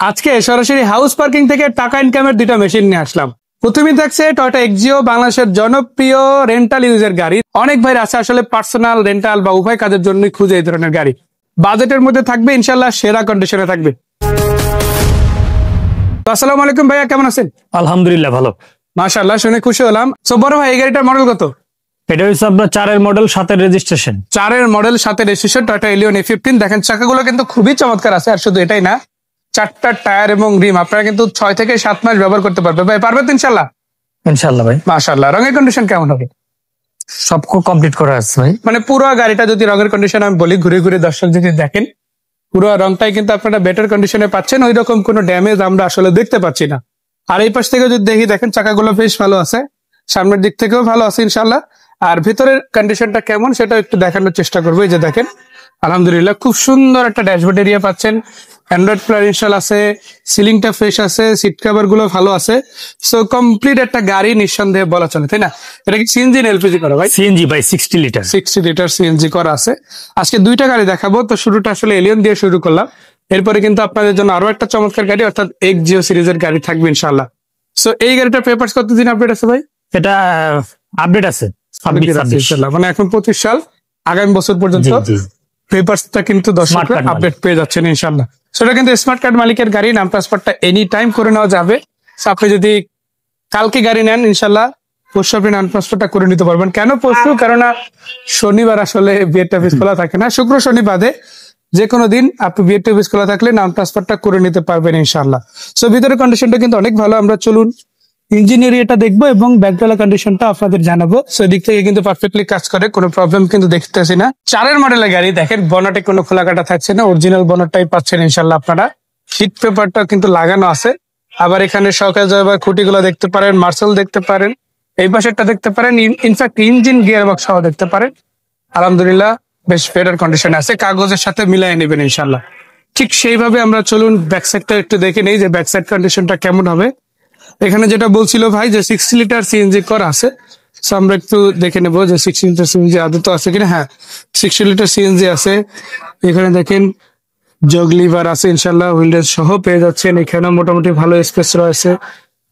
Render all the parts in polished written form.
আজকে সরাসরি house parking থেকে টাকা ইনকামের দুইটা মেশিন নিয়ে আসলাম। প্রথমেই থাকছে টয়োটা এক্সিও, বাংলাদেশের জনপ্রিয় রেন্টাল ইউজের গাড়ি। অনেক ভাই আছে আসলে পার্সোনাল, রেন্টাল বা উভয় কাজের জন্যই খুঁজে এই ধরনের গাড়ি। বাজেটের মধ্যে থাকবে, ইনশাল্লাহ সেরা কন্ডিশনে থাকবে। তো আসসালামু আলাইকুম ভাইয়া, কেমন আছেন? আলহামদুলিল্লাহ ভালো। মাশাআল্লাহ, শুনে খুশি হলাম। সো বড় ভাই, এই গাড়িটার মডেল কত? এটা হচ্ছে আপনার 4 model 7 registration. 4 model 7 registration Toyota Allion A15। দেখেন চাকাগুলো কিন্তু খুবই চমৎকার আছে। আর শুধু এটাই না, 4টা টায়ার এবং রিম আপনারা কিন্তু 6 থেকে 7 মাস ব্যবহার করতে পারবে। ভাই পারবেন তো ইনশাল্লাহ? ইনশাআল্লাহ ভাই। মাশাআল্লাহ। রঙের কন্ডিশন কেমন হবে? সব কমপ্লিট করা আছে ভাই। মানে পুরো গাড়িটা যদি রঙের কন্ডিশন আমি বলি, ঘুরে ঘুরে দর্শক যদি দেখেন, পুরো রংটাই কিন্তু আপনারা বেটার কন্ডিশনে পাচ্ছেন। ওই রকম কোনো ড্যামেজ আমরা আসলে দেখতে পাচ্ছি না। আর এই পাশ থেকে যদি দেখি, দেখেন চাকাগুলো বেশ ভালো আছে, সামনের দিক থেকেও ভালো আছে ইনশাল্লাহ। আর ভিতরের কন্ডিশনটা কেমন সেটা একটু দেখানোর চেষ্টা করবো। এই যে দেখেন, আলহামদুলিল্লাহ খুব সুন্দর একটা ড্যাশবোর্ড এরিয়া পাচ্ছেন। অ্যান্ড্রয়েড প্লে ইনস্টল আছে, সিলিংটা ফ্রেশ আছে, সিট কভার গুলো ভালো আছে। সো কমপ্লিট একটা গাড়ি নিঃসন্দেহে বলা চলে, তাই না? এটা কি সিএনজি না এলপিজি করা ভাই? সিএনজি ভাই, 60 লিটার। 60 লিটার সিএনজি করা আছে। আজকে দুইটা গাড়ি দেখাবো। তো শুরুটা আসলে এলিয়ন দিয়ে শুরু করলাম, এরপরে কিন্তু আপনাদের জন্য আরো একটা চমৎকার গাড়ি অর্থাৎ এক্সিও সিরিজের গাড়ি থাকবে ইনশাআল্লাহ। সো এই গাড়িটার পেপারস কতদিন আপডেট আছে ভাই? এটা আপডেট আছে 26। মানে এখন 25 সাল, আগামী বছর পর্যন্ত পেপারসটা কিন্তু দর্শকরা আপডেট পেয়ে যাচ্ছেন ইনশাআল্লাহ। সেটা কিন্তু স্মার্ট কার্ড মালিকের গাড়ি, নাম ট্রান্সফারটা এনি টাইম করে নেওয়া যাবে। আপনি যদি কালকে গাড়ি নেন ইনশাআল্লাহ পরশু আপনি নাম ট্রান্সফারটা করে নিতে পারবেন। কেন পরশু? কেননা শনিবার আসলে বিয়ের অফিস খোলা থাকে না, শুক্র শনি বাদে যে কোনো দিন আপনি বিয়ের অফিস খোলা থাকলে নাম ট্রান্সফারটা করে নিতে পারবেন ইনশাআল্লাহ। সো ভিতরের কন্ডিশনটা কিন্তু অনেক ভালো। আমরা চলুন ইঞ্জিনিয়ারিংটা দেখবো এবং ব্যাকডালা কন্ডিশনটা আপনাদের জানাবো। সো দিক থেকে কিন্তু পারফেক্টলি কাজ করে, কোনো প্রবলেম কিন্তু দেখতেছি না। 4 মডেলের গাড়ি দেখেন, বনেটে কোনো খোলা কাটা থাকছে না, অরিজিনাল বনেটটাই পাচ্ছেন ইনশাআল্লাহ আপনারা। সিট পেপারটা কিন্তু লাগানো আছে। আবার এখানে সকাল যাবার খুঁটিগুলো দেখতে পারেন, মার্শাল দেখতে পারেন, এই পাশেরটা দেখতে পারেন, ইনফ্যাক্ট ইঞ্জিন গিয়ার বক্স সহ দেখতে পারেন। আলহামদুলিল্লাহ বেশ বেটার কন্ডিশনে আছে, কাগজের সাথে মিলাই নেবেন ইনশাআল্লাহ। ঠিক সেইভাবে আমরা চলুন ব্যাক সাইডটা একটু দেখে নেই যে ব্যাক সাইড কন্ডিশনটা কেমন হবে। এখানে যেটা বলছিল ভাই যে 60 লিটার সিএনজি করা আছে, সো আমরা একটু দেখে নেবো যে 60 লিটার সিএনজি আদৌ আছে কিনা। হ্যাঁ, 60 লিটার সিএনজি আছে। এখানে দেখেন জগ লিভার আছে ইনশাল্লাহ, হুইলডেস সহ পেয়ে যাচ্ছেন। এখানে মোটামুটি ভালো স্পেস রয়েছে।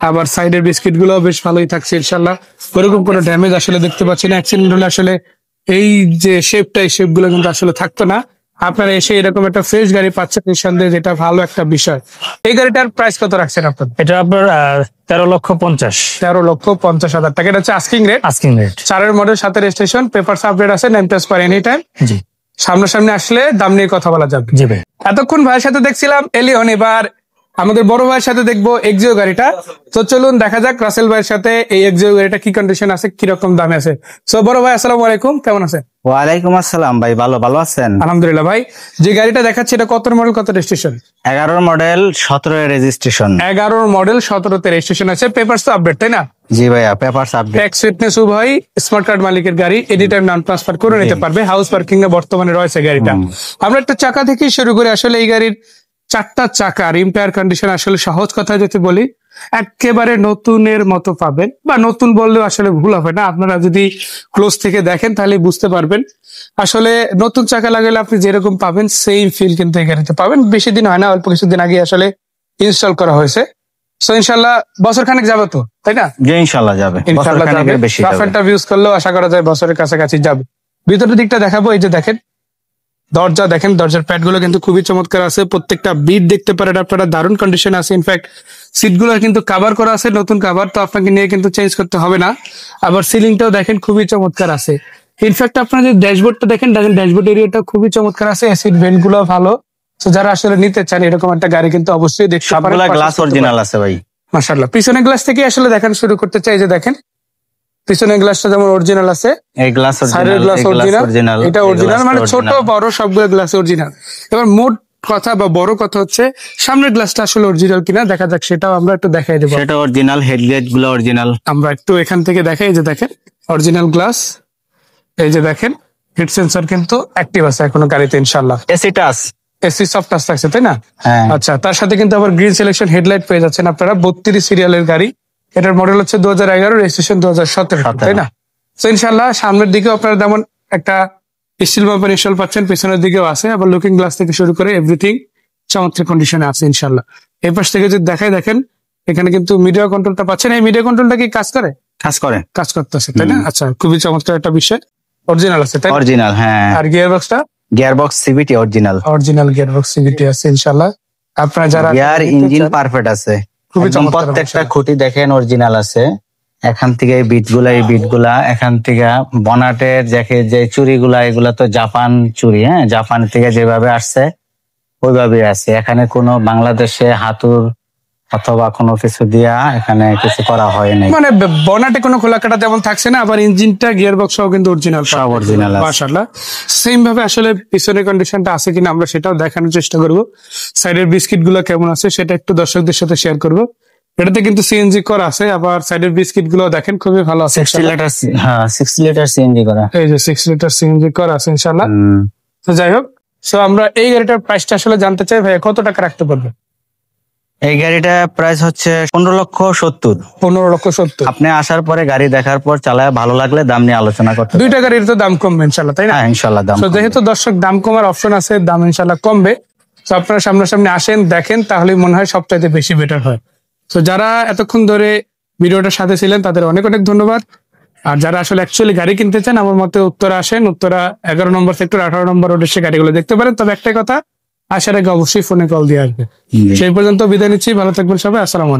আবার সাইডের বিস্কিট গুলো বেশ ভালোই থাকছে ইনশাল্লাহ। ওরকম কোনো ড্যামেজ আসলে দেখতে পাচ্ছি না। অ্যাক্সিডেন্ট হলে আসলে এই যে শেপটা, এই শেপ গুলো কিন্তু আসলে থাকতো না। আপনারা এসে এরকম একটা ফ্রেশ গাড়ি পাচ্ছেন নিঃসন্দেহে, যেটা ভালো একটা বিষয়। এই গাড়িটার প্রাইস কত রাখছেন আপনার? এটা আপনার 13,50,000। 13,50,000 টাকা। এটা হচ্ছে asking rate. Asking rate. 4 model 7 registration, papers update আছে, নাম ট্রান্সফার এনি টাইম। জি, সামনাসামনি আসলে দাম নিয়ে কথা বলা যাবে। জি ভাই। এতক্ষণ ভাইয়ের সাথে দেখছিলাম এলিয়ন, এবার আমাদের বড় ভাইয়ের সাথে দেখবো এক্সিও গাড়িটা। তো চলুন দেখা যাক রাসেল ভাইয়ের সাথে এই এক্সিও গাড়িটা কি কন্ডিশন আছে, কিরকম দামে আছে। সো বড় ভাই আসসালামু আলাইকুম, কেমন আছেন? ওয়ালাইকুম আসসালাম ভাই, ভালো আছেন? আলহামদুলিল্লাহ। ভাই যে গাড়িটা দেখাচ্ছে এটা কত মডেল, কত রেজিস্ট্রেশন? 11 model 17 registration. 11 মডেল 17তে রেজিস্ট্রেশন আছে, পেপারস তো আপডেট, তাই না? জি ভাইয়া, পেপারস আপডেট। ট্যাক্স ফিটনেস ভাই, স্মার্ট কার্ড মালিকের গাড়ি, এনি টাইম নাম ট্রান্সফার করে নিতে পারবে। হাউস পার্কিং এ বর্তমানে রয়েছে গাড়িটা। আমরা একটা চাকা থেকে শুরু করে আসলে এই গাড়ির 4টা চাকা রিম টায়ার কন্ডিশন আসলে সহজ কথা যদি বলি একেবারে নতুনের মতো পাবেন, বা নতুন বললেও আসলে ভুল হবে না। আপনারা যদি ক্লোজ থেকে দেখেন তাহলে বুঝতে পারবেন। আসলে নতুন চাকা লাগালে আপনি যেরকম পাবেন সেম ফিল কিন্তু এই গাড়িতে পাবেন। বেশি দিন হয় না, অল্প কিছুদিন আগে আসলে ইনস্টল করা হয়েছে। সো ইনশাল্লাহ বছর খানেক যাবে তো, তাই না? জি ইনশাল্লাহ যাবে। ইনশাল্লাহ যাবে। রাফেলটা ইউজ করলেও আশা করা যায় বছরের কাছাকাছি যাবে। ভিতরের দিকটা দেখাবো। এই যে দেখেন দরজা, দেখেন দরজার প্যাড গুলো কিন্তু খুবই চমৎকার আছে। প্রত্যেকটা বিট দেখতে পারেন আপনারা, দারুণ কন্ডিশন আছে। ইনফ্যাক্ট সিট গুলো কিন্তু কাভার করা আছে, নতুন কাভার, তো আপনাকে নিয়ে কিন্তু চেঞ্জ করতে হবে না। আবার সিলিংটাও দেখেন খুবই চমৎকার আছে। ইনফ্যাক্ট আপনারা যে ড্যাশবোর্ডটা দেখেন, ড্যাশবোর্ড এরিয়াটা খুবই চমৎকার আছে। এসিড ভেন্ট গুলো ভালো। তো যারা আসলে নিতে চান এরকম একটা গাড়ি কিন্তু অবশ্যই দেখতে পারেন। সবগুলা গ্লাস অরিজিনাল আছে ভাই। মাশাআল্লাহ। পিছনের গ্লাস থেকে আসলে দেখানো শুরু করতে চাই। যে দেখেন পিছনের গ্লাসটা যেমন অরিজিনাল আছে, এই গ্লাস সাইডের গ্লাস অরিজিনাল, এটা অরিজিনাল, মানে ছোট বড় সবগুলো গ্লাস অরিজিনাল। এবার মোট কথা বা বড় কথা হচ্ছে সামনের গ্লাসটা আসলে অরিজিনাল কিনা দেখা যাক, সেটাও আমরা একটু দেখাই দেবো। সেটা অরিজিনাল, হেডলাইট গুলো অরিজিনাল। আমরা একটু এখান থেকে দেখাই। যে দেখেন অরিজিনাল গ্লাস। এই যে দেখেন হিট সেন্সর কিন্তু অ্যাক্টিভ আছে এখনো গাড়িতে ইনশাআল্লাহ। AC touch, AC soft touch থাকছে, তাই না? হ্যাঁ। আচ্ছা, তার সাথে কিন্তু আবার গ্রিন সিলেকশন হেডলাইট পেয়ে যাচ্ছেন আপনারা। 32 সিরিয়ালের গাড়ি, এটার মডেল হচ্ছে 2011, রেজিস্ট্রেশন 2017, তাই না? তো ইনশাল্লাহ সামনের দিকেও আপনারা যেমন একটা স্টিল বাম্পার ইনস্টল পাচ্ছেন, পেছনের দিকেও আছে। আবার লুকিং গ্লাস থেকে শুরু করে এভরিথিং চমৎকার কন্ডিশনে আছে ইনশাল্লাহ। এই পাশ থেকে যদি দেখাই, দেখেন এখানে কিন্তু মিডিয়া কন্ট্রোলটা পাচ্ছেন। এই মিডিয়া কন্ট্রোলটা কি কাজ করে? কাজ করে। কাজ করতেছে, তাই না? আচ্ছা, খুবই চমৎকার একটা বিষয়। অরিজিনাল আছে, তাই না? অরিজিনাল, হ্যাঁ। আর গিয়ার বক্সটা gear box CVT original. Original gear box CVT আছে ইনশাল্লাহ। আপনারা যারা গিয়ার ইঞ্জিন পারফেক্ট আছে, খুবই একদম চমৎকার প্রত্যেকটা মাশাআল্লাহ। খুঁটি দেখেন অরিজিনাল আছে। এখান থেকে এই বিটগুলা এখান থেকে বনাটের যে চুরিগুলা, এগুলা তো জাপান চুরি, হ্যাঁ, জাপান থেকে যেভাবে আসছে ওইভাবে আছে। এখানে কোনো বাংলাদেশে হাতুর অথবা কোনো কিছু দিয়া এখানে কিছু করা হয় নাই। মানে বনাটে কোনো খোলা কাটা যেমন থাকছে না, আবার ইঞ্জিনটা গিয়ার বক্সও কিন্তু অরিজিনাল, সব original আছে। মাশাআল্লাহ। সেম ভাবে আসলে পিছনের কন্ডিশনটা আছে কিনা আমরা সেটাও দেখানোর চেষ্টা করব। সাইডের বিস্কিট গুলো কেমন আছে সেটা একটু দর্শকদের সাথে শেয়ার করব। এটাতে কিন্তু সিএনজি করা আছে, আবার সাইডের বিস্কিট গুলো দেখেন খুবই ভালো আছে 60 লিটার, হ্যাঁ 60 লিটার সিএনজি করা। এই যে 6 লিটার সিএনজি করা আছে ইনশাআল্লাহ। তো যাই হোক, সো আমরা এই গাড়িটার প্রাইসটা আসলে জানতে চাই ভাই, কত টাকা রাখতে পারবে? এই গাড়িটা প্রাইস হচ্ছে 15,70,000। 15,70,000। আপনি আসার পরে গাড়ি দেখার পর চালায় ভালো লাগলে দাম নিয়ে আলোচনা করতে পারেন। দুইটা গাড়ির তো দাম কমবে ইনশাআল্লাহ, তাই না? হ্যাঁ ইনশাল্লাহ দাম তো কমবে। যেহেতু দর্শক দাম কমার অপশন আছে, দাম ইনশাল্লাহ কমবে। তো আপনারা সামনাসামনি আসেন, দেখেন, তাহলে মনে হয় সবচাইতে বেশি বেটার হয়। তো যারা এতক্ষণ ধরে ভিডিওটার সাথে ছিলেন তাদের অনেক অনেক ধন্যবাদ। আর যারা আসলে অ্যাকচুয়ালি গাড়ি কিনতে চান, আমার মতে উত্তরা আসেন, উত্তরা 11 নম্বর সেক্টর 18 নম্বর রোডে সে গাড়িগুলো দেখতে পারেন। তবে একটাই কথা, আসার আগে অবশ্যই ফোনে কল দিয়ে আসবে। সেই পর্যন্ত বিদায় নিচ্ছি, ভালো থাকবেন সবাই, আসসালামু আলাইকুম।